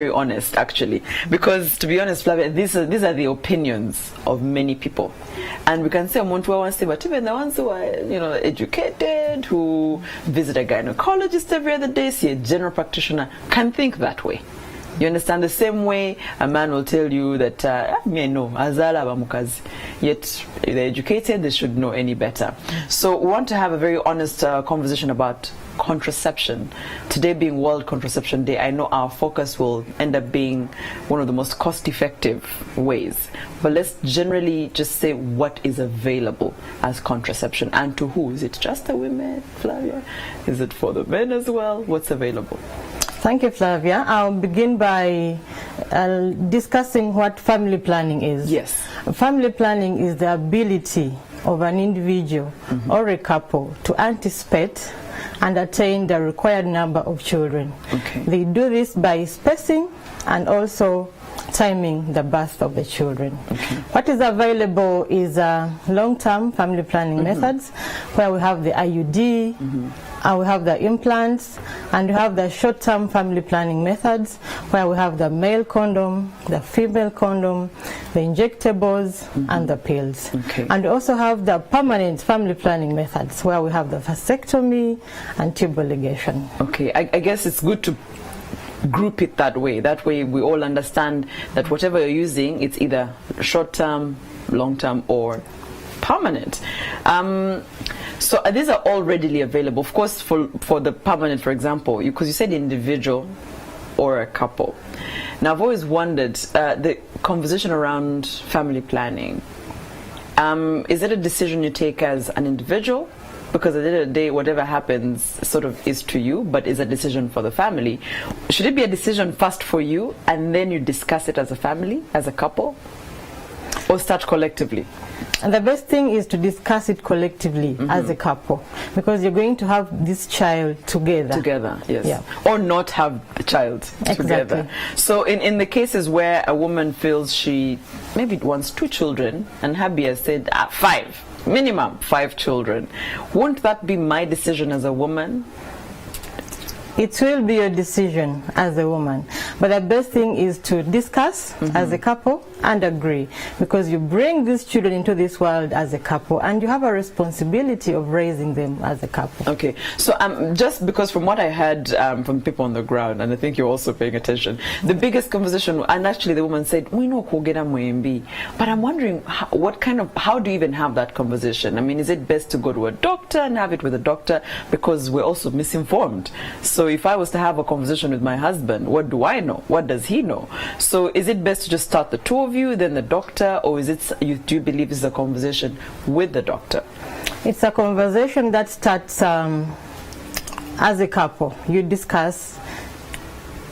very honest, actually, because to be honest, Flavia, these are the opinions of many people, and we can say but even the ones who are educated, who visit a gynecologist every other day, see a general practitioner, can think that way. You understand? The same way a man will tell you that azala bamukazi, yet they're educated, they should know any better. So we want to have a very honest conversation about contraception. Today being World Contraception Day, I know our focus will end up being one of the most cost-effective ways. But let's generally just say what is available as contraception and to who. Is it just the women, Flavia? Is it for the men as well? What's available? Thank you, Flavia. I'll begin by discussing what family planning is. Yes. Family planning is the ability of an individual or a couple to anticipate and attain the required number of children. Okay. They do this by spacing and also timing the birth of the children. Okay. What is available is long-term family planning methods, where we have the IUD, and we have the implants, and we have the short-term family planning methods, where we have the male condom, the female condom, the injectables, and the pills. Okay. And we also have the permanent family planning methods, where we have the vasectomy and tube ligation. Okay, I guess it's good to group it that way. That way we all understand that whatever you're using, it's either short-term, long-term, or permanent. So these are all readily available. Of course, for the permanent, for example, because you said individual or a couple. Now, I've always wondered the conversation around family planning. Is it a decision you take as an individual? Because at the end of the day, whatever happens sort of is to you, but is a decision for the family. Should it be a decision first for you, and then you discuss it as a family, as a couple? Or start collectively? And the best thing is to discuss it collectively as a couple, because you're going to have this child together. Together, yes. Yeah. Or not have a child together. Exactly. So in the cases where a woman feels she maybe wants 2 children, and hubby has said 5, minimum 5 children, won't that be my decision as a woman? It will be your decision as a woman, but the best thing is to discuss as a couple and agree, because you bring these children into this world as a couple and you have a responsibility of raising them as a couple. Okay, so just because from what I heard from people on the ground, and I think you're also paying attention, the biggest conversation, and actually the woman said, we know kugera mwembi, but I'm wondering how do you even have that conversation? I mean, is it best to go to a doctor and have it with a doctor, because we're also misinformed? So if I was to have a conversation with my husband, what do I know? What does he know? So is it best to just start the 2 of you, then the doctor, or is it, do you believe it's a conversation with the doctor? It's a conversation that starts as a couple. You discuss,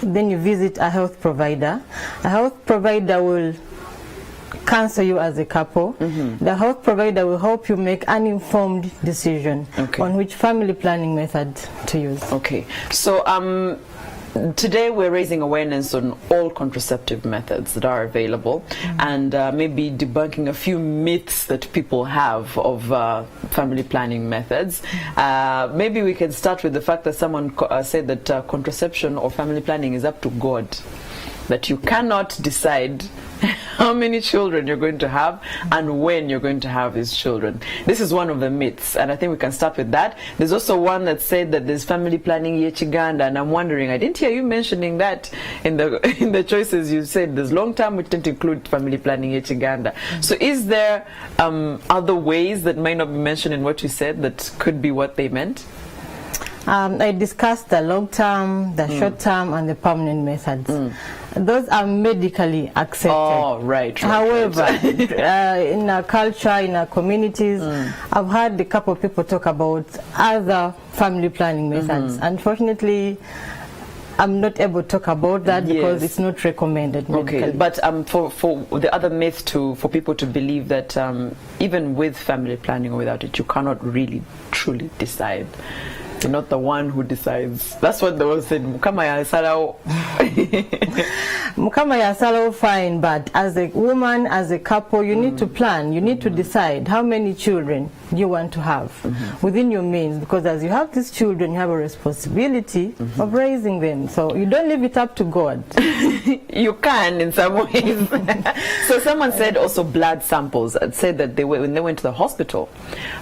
then you visit a health provider. A health provider will counsel you as a couple. The health provider will help you make an informed decision on which family planning method to use. Okay. So today we're raising awareness on all contraceptive methods that are available, and maybe debunking a few myths that people have of family planning methods. Maybe we can start with the fact that someone said that contraception or family planning is up to God, that you cannot decide how many children you're going to have and when you're going to have these children. This is one of the myths, and I think we can start with that. There's also one that said that there's family planning yechiganda, and I'm wondering, I didn't hear you mentioning that in the choices you said. There's long term, which didn't include family planning yechiganda. So is there other ways that might not be mentioned in what you said that could be what they meant? I discussed the long-term, the short-term, and the permanent methods. Those are medically accepted. Oh, right. However, in our culture, in our communities, I've heard a couple of people talk about other family planning methods. Unfortunately, I'm not able to talk about that because it's not recommended medically. Okay, but for the other myth for people to believe that even with family planning or without it, you cannot really truly decide. You're not the one who decides. That's what they all said. Mukama ya salao. Mukama ya salao, fine, but as a woman, as a couple, you need to plan. You need to decide how many children you want to have within your means, because as you have these children, you have a responsibility of raising them. So you don't leave it up to God. You can in some ways. So someone said also blood samples. Said that when they went to the hospital,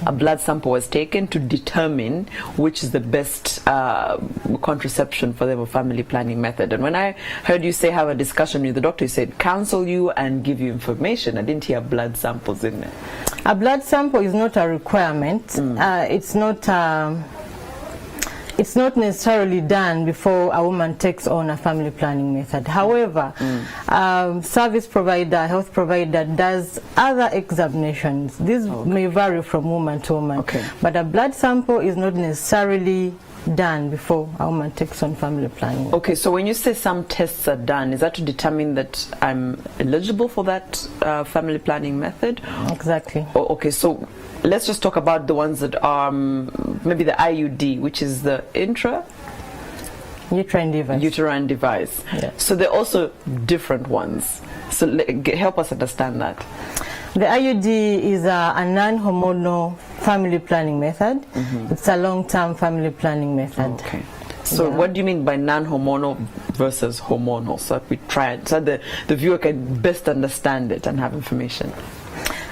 a blood sample was taken to determine which is the best contraception for them, or family planning method. And when I heard you say have a discussion with the doctor, you said counsel you and give you information. I didn't hear blood samples in there. A blood sample is not a requirement. It's not necessarily done before a woman takes on a family planning method. However, service provider, health provider does other examinations. These may vary from woman to woman. But a blood sample is not necessarily done before a woman takes on family planning. Okay, so when you say some tests are done, is that to determine that I'm eligible for that family planning method? Exactly. Oh, okay, so let's just talk about the ones that are maybe the IUD, which is the uterine device. Uterine device. Yeah. So they're also different ones. So help us understand that. The IUD is a non-hormonal family planning method. It's a long-term family planning method. Okay. So what do you mean by non-hormonal versus hormonal? So that we try it, so the viewer can best understand it and have information.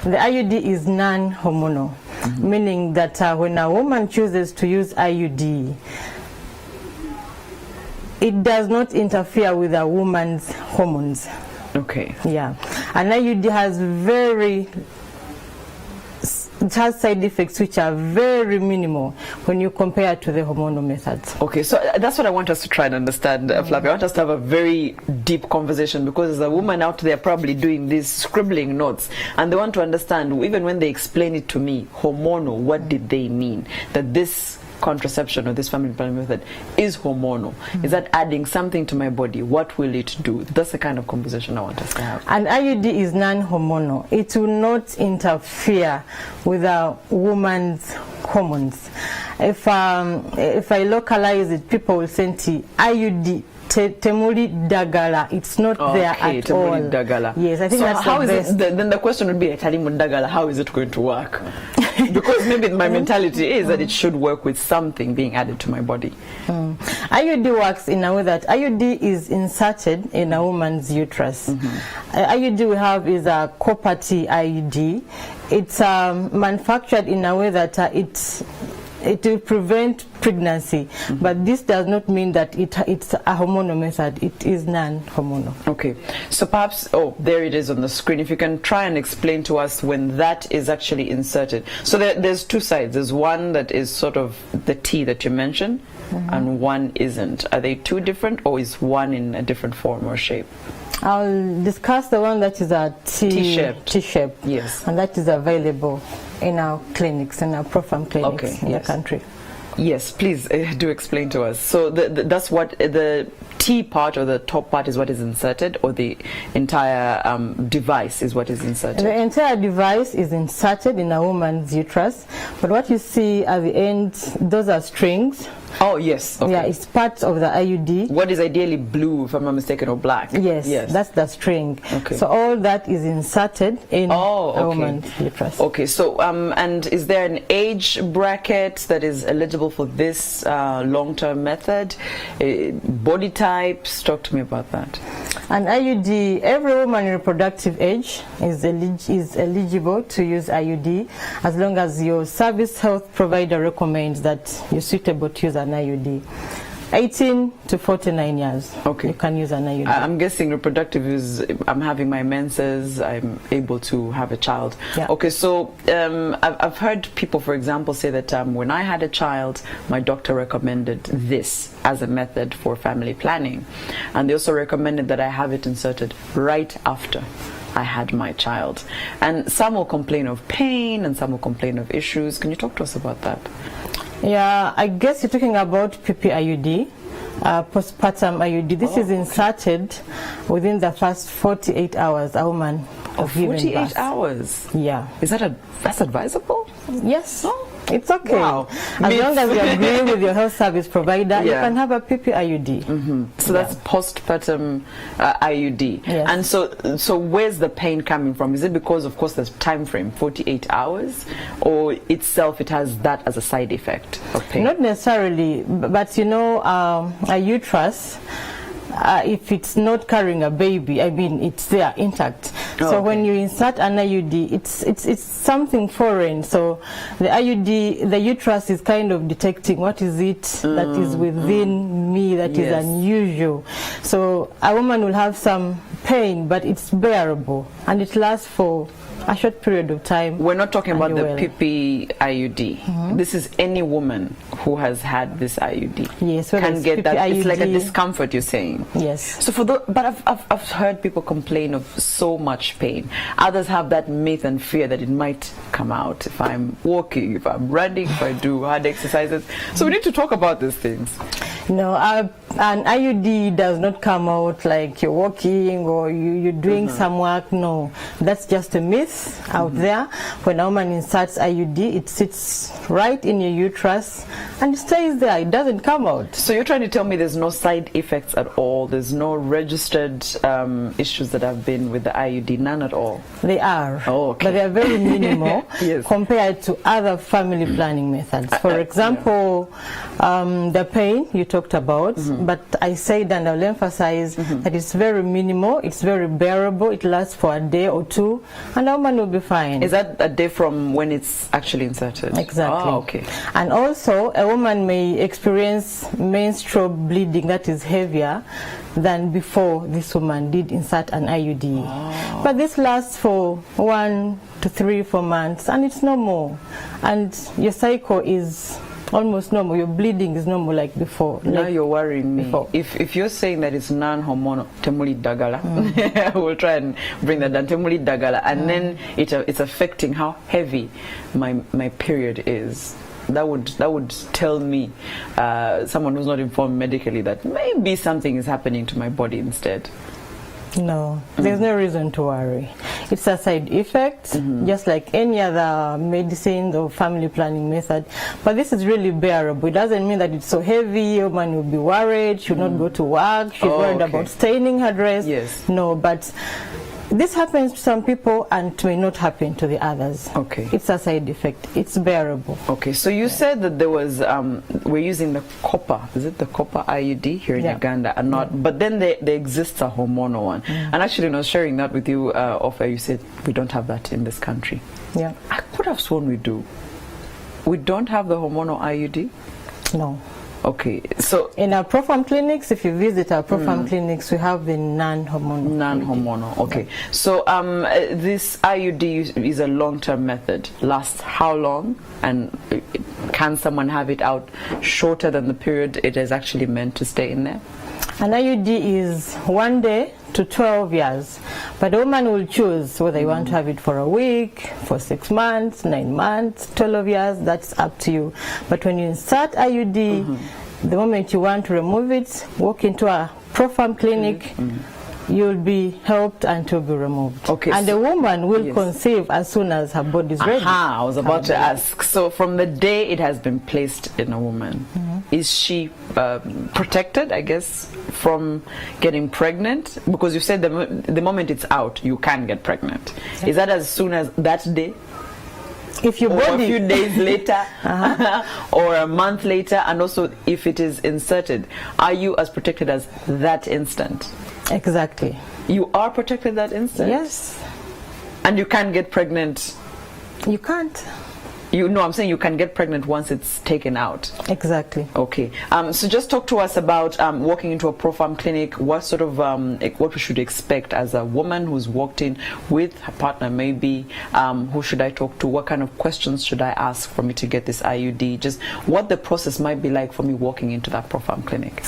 The IUD is non-hormonal, meaning that when a woman chooses to use IUD, it does not interfere with a woman's hormones. Okay. Yeah. An IUD has it has side effects which are very minimal when you compare to the hormonal methods. Okay, so that's what I want us to try and understand, Flavia. I want us to have a very deep conversation, because there's a woman out there probably doing these scribbling notes, and they want to understand, even when they explain it to me, hormonal, what did they mean? That this contraception or this family planning method is hormonal. Is that adding something to my body? What will it do? That's the kind of conversation I want us to have. An IUD is non-hormonal. It will not interfere with a woman's hormones. If I localize it, people will say IUD temuli dagala. It's not there at all. Dagala. Yes, I think so that's how the is best. it? Then the question would be, Talimu dagala, how is it going to work? Because maybe my mentality is that it should work with something being added to my body. IUD works in a way that IUD is inserted in a woman's uterus. IUD we have is a copper-T IUD. It's manufactured in a way that it will prevent pregnancy, but this does not mean that it's a hormonal method. It is non-hormonal. Okay, so perhaps, there it is on the screen. If you can try and explain to us when that is actually inserted. So there's two sides. There's one that is sort of the T that you mentioned, and one isn't. Are they two different, or is one in a different form or shape? I'll discuss the one that is a T-shape. Yes. And that is available in our clinics, in our ProFam clinics in the country. Yes, please do explain to us. So that's what the T part, or the top part, is what is inserted, or the entire device is what is inserted? The entire device is inserted in a woman's uterus, but what you see at the end, those are strings. Oh, yes. Okay. Yeah, it's part of the IUD. What is ideally blue, if I'm not mistaken, or black? Yes, that's the string. Okay. So all that is inserted in a woman's uterus. Okay, so and is there an age bracket that is eligible for this long-term method? Body types? Talk to me about that. An IUD, every woman in reproductive age is eligible to use IUD, as long as your service health provider recommends that you're suitable to use an IUD. 18 to 49 years, you can use an IUD. I'm guessing reproductive is, I'm having my menses, I'm able to have a child. Yeah. Okay, so I've heard people, for example, say that when I had a child, my doctor recommended this as a method for family planning. And they also recommended that I have it inserted right after I had my child. And some will complain of pain, and some will complain of issues. Can you talk to us about that? Yeah, I guess you're talking about PPIUD, postpartum IUD. This is inserted within the first 48 hours a woman of giving birth. 48 hours? Yeah. Is that's advisable? Yes. Oh. It's okay. Wow. As long as you agree with your health service provider, you can have a PP IUD. So that's postpartum IUD. Yes. And so where's the pain coming from? Is it because, of course, there's time frame, 48 hours, or itself it has that as a side effect of pain? Not necessarily, but you know, a uterus, if it's not carrying a baby, I mean, it's there intact. So when you insert an IUD, it's something foreign. So the IUD, the uterus is kind of detecting what is it that is within me that is unusual. So a woman will have some pain, but it's bearable, and it lasts for a short period of time. We're not talking about the well. PP IUD. This is any woman who has had this IUD. Yes, whether can it's get that. PP It's like a IUD. discomfort, you're saying. Yes. So but I've heard people complain of so much pain. Others have that myth and fear that it might come out if I'm walking, if I'm running, if I do hard exercises. So we need to talk about these things. No, an IUD does not come out like you're walking or you're doing some work. No, that's just a myth out there. When a woman inserts IUD, it sits right in your uterus and it stays there. It doesn't come out. So you're trying to tell me there's no side effects at all? There's no registered issues that have been with the IUD? None at all? They are, Oh, okay. but they are very minimal Yes. compared to other family planning methods. For example, the pain you talked about, but I said and I'll emphasize that it's very minimal, it's very bearable, it lasts for a day or two, and a woman will be fine. Is that a day from when it's actually inserted? Exactly. Oh, okay. And also, a woman may experience menstrual bleeding that is heavier than before this woman did insert an IUD. But this lasts for 1 to 3, 4 months, and it's normal. And your cycle is almost normal. Your bleeding is normal like before. Now like you're worrying me. before. If you're saying that it's non-hormonal, temuli dagala, we'll try and bring that down, temuli dagala, and then it's affecting how heavy my period is. That would tell me, someone who's not informed medically, that maybe something is happening to my body instead. No, there's no reason to worry. It's a side effect, just like any other medicine or family planning method. But this is really bearable. It doesn't mean that it's so heavy, a woman will be worried, should not go to work, she's worried about staining her dress. Yes. No, but this happens to some people and it may not happen to the others. Okay. It's a side effect. It's bearable. Okay, so you said that there was, we're using the copper, is it the copper IUD here in Uganda, and not, but then there exists a hormonal one. And actually, when I was sharing that with you off air, you said we don't have that in this country. Yeah. I could have sworn we do. We don't have the hormonal IUD? No. Okay, so In our ProFarm clinics, if you visit our ProFarm clinics, we have the non-hormonal. non-hormonal. Okay, so this IUD is a long-term method. Lasts how long? And can someone have it out shorter than the period it is actually meant to stay in there? An IUD is 1 day to 12 years, but a woman will choose whether you want to have it for a week, for 6 months, 9 months, 12 years. That's up to you. But when you insert IUD, the moment you want to remove it, walk into a ProFarm clinic, you'll be helped and to be removed. Okay, and so- the woman will yes. conceive as soon as her body is ready. I was about to Her body. ask. So from the day it has been placed in a woman, is she protected, I guess, from getting pregnant? Because you said the moment it's out, you can get pregnant. Is that as soon as that day? If your Or a body few days later, or a month later, and also if it is inserted, are you as protected as that instant? Exactly. You are protected that instant? Yes. And you can't get pregnant. You can't. I'm saying you can get pregnant once it's taken out. Exactly. Okay. So just talk to us about walking into a ProFarm clinic. What sort of what we should expect as a woman who's walked in with her partner, maybe. Who should I talk to? What kind of questions should I ask for me to get this IUD? Just what the process might be like for me walking into that ProFarm clinic.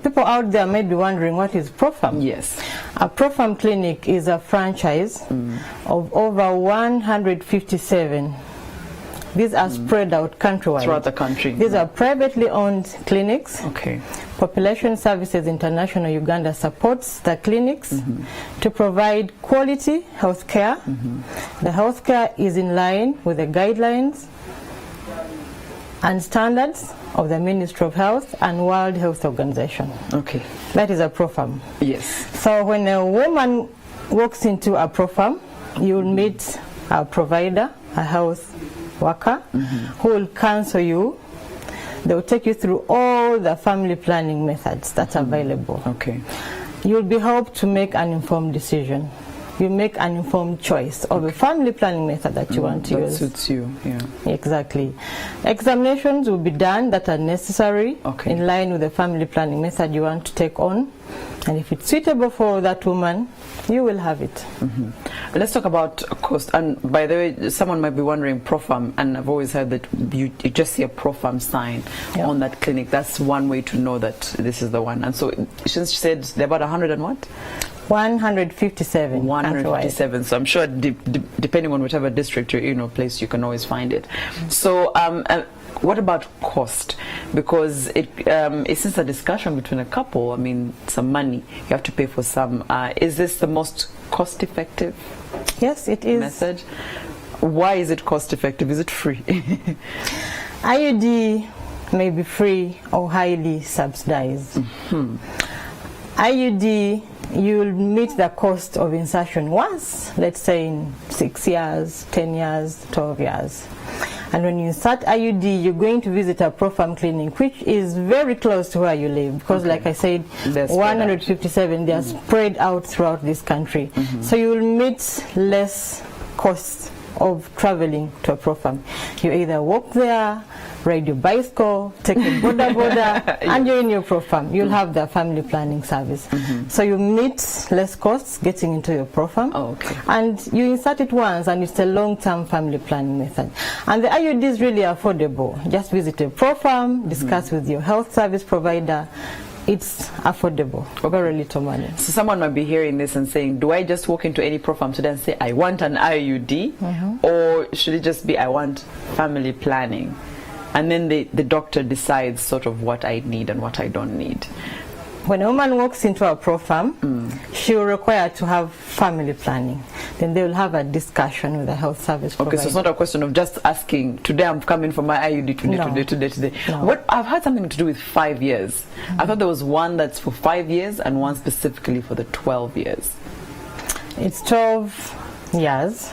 People out there may be wondering, what is ProFarm? Yes. A ProFarm clinic is a franchise of over 157. These are spread out countrywide. Throughout the country. These are privately owned clinics. Okay. Population Services International Uganda supports the clinics to provide quality health care. The health care is in line with the guidelines and standards of the Ministry of Health and World Health Organization. Okay. That is a ProFam. Yes. So when a woman walks into a ProFam, you will meet a provider, a health worker, who will counsel you. They will take you through all the family planning methods that are available. Okay. You'll be helped to make an informed decision. You make an informed choice of a family planning method that you want to that use. suits you, yeah. Exactly. Examinations will be done that are necessary in line with the family planning method you want to take on. And if it's suitable for that woman, you will have it. Let's talk about cost. And by the way, someone might be wondering, ProFam, and I've always heard that you just see a ProFam sign on that clinic. That's one way to know that this is the one. And so since you said they're about 100 and what? 157. 157. So I'm sure depending on whichever district you're in or place, you can always find it. So what about cost? Because it's since a discussion between a couple. I mean, some money you have to pay for some. Is this the most cost-effective? Yes, it is. Method. Why is it cost-effective? Is it free? IUD may be free or highly subsidized. IUD, you will meet the cost of insertion once, let's say in 6 years, 10 years, 12 years. And when you insert IUD, you're going to visit a ProFam clinic, which is very close to where you live, because like I said, 157, they are spread out throughout this country. So you will meet less costs of traveling to a ProFam. You either walk there, ride your bicycle, take a boda, and you're in your ProFam. You'll have the family planning service. So you meet less costs getting into your ProFam. And you insert it once, and it's a long-term family planning method. And the IUD is really affordable. Just visit a ProFam, discuss with your health service provider. It's affordable, very little money. So someone might be hearing this and saying, do I just walk into any ProFam today and say, I want an IUD? Or should it just be, I want family planning? And then the doctor decides sort of what I need and what I don't need. When a woman walks into a ProFam, she will require to have family planning. Then they will have a discussion with the health service provider. Okay, so it's not a question of just asking, today I'm coming for my IUD, today. No. What I've had something to do with 5 years. I thought there was one that's for 5 years and one specifically for the 12 years. It's 12 years.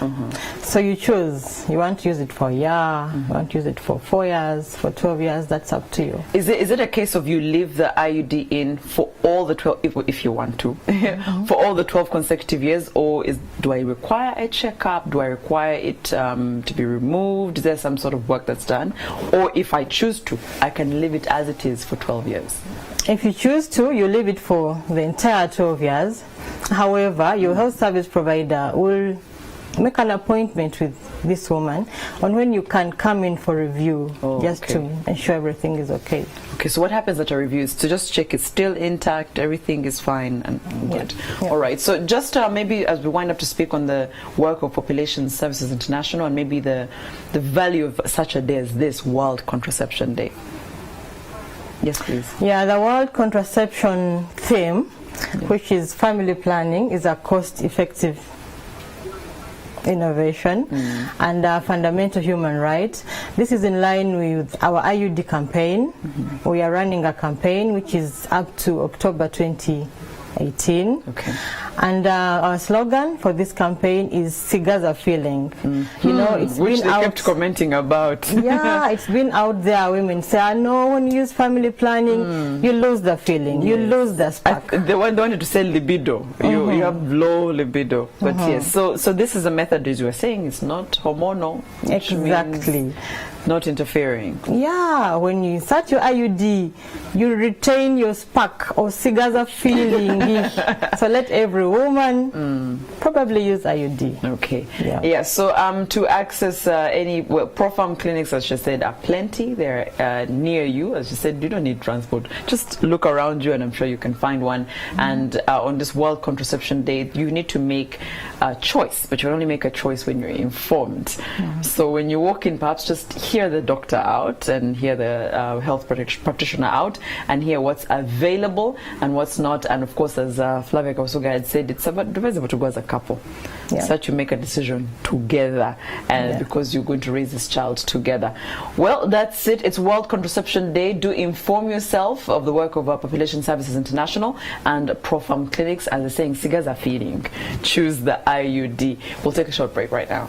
So you choose. You want to use it for a year, you want to use it for 4 years, for 12 years, that's up to you. Is it a case of you leave the IUD in for all the 12, if you want to, for all the 12 consecutive years, or do I require a checkup? Do I require it to be removed? Is there some sort of work that's done? Or if I choose to, I can leave it as it is for 12 years? If you choose to, you leave it for the entire 12 years. However, your health service provider will make an appointment with this woman on when you can come in for review, to ensure everything is okay. Okay, so what happens at a review is to just check it's still intact, everything is fine and good. All right, so just maybe as we wind up to speak on the work of Population Services International and maybe the value of such a day as this World Contraception Day. Yes, please. Yeah, the World Contraception theme, which is family planning, is a cost-effective innovation and a fundamental human right. This is in line with our IUD campaign. We are running a campaign which is up to October 2018. And our slogan for this campaign is Sigaza Feeling. You know, it's which been they out, kept commenting about. Yeah, it's been out there. Women say, I know when you use family planning, you lose the feeling, you lose the spark. They wanted to say libido. You have low libido. But yes, so this is a method, as you were saying, it's not hormonal. Exactly. Not interfering. Yeah, when you insert your IUD, you retain your spark or Sigaza feeling. So let every woman probably use IUD. Okay. Yeah. So to access any ProFam clinics, as you said, are plenty. They're near you. As you said, you don't need transport. Just look around you, and I'm sure you can find one. And on this World Contraception Day, you need to make a choice, but you only make a choice when you're informed. So when you walk in, perhaps just hear the doctor out and hear the health practitioner out and hear what's available and what's not. And of course, as Flavia Kawasuga had said, said it's advisable to go as a couple. Yeah. So that you make a decision together, and Yeah. because you're going to raise this child together. Well, that's it. It's World Contraception Day. Do inform yourself of the work of Population Services International and Profam Clinics. As they're saying, cigars are feeding. Choose the IUD. We'll take a short break right now.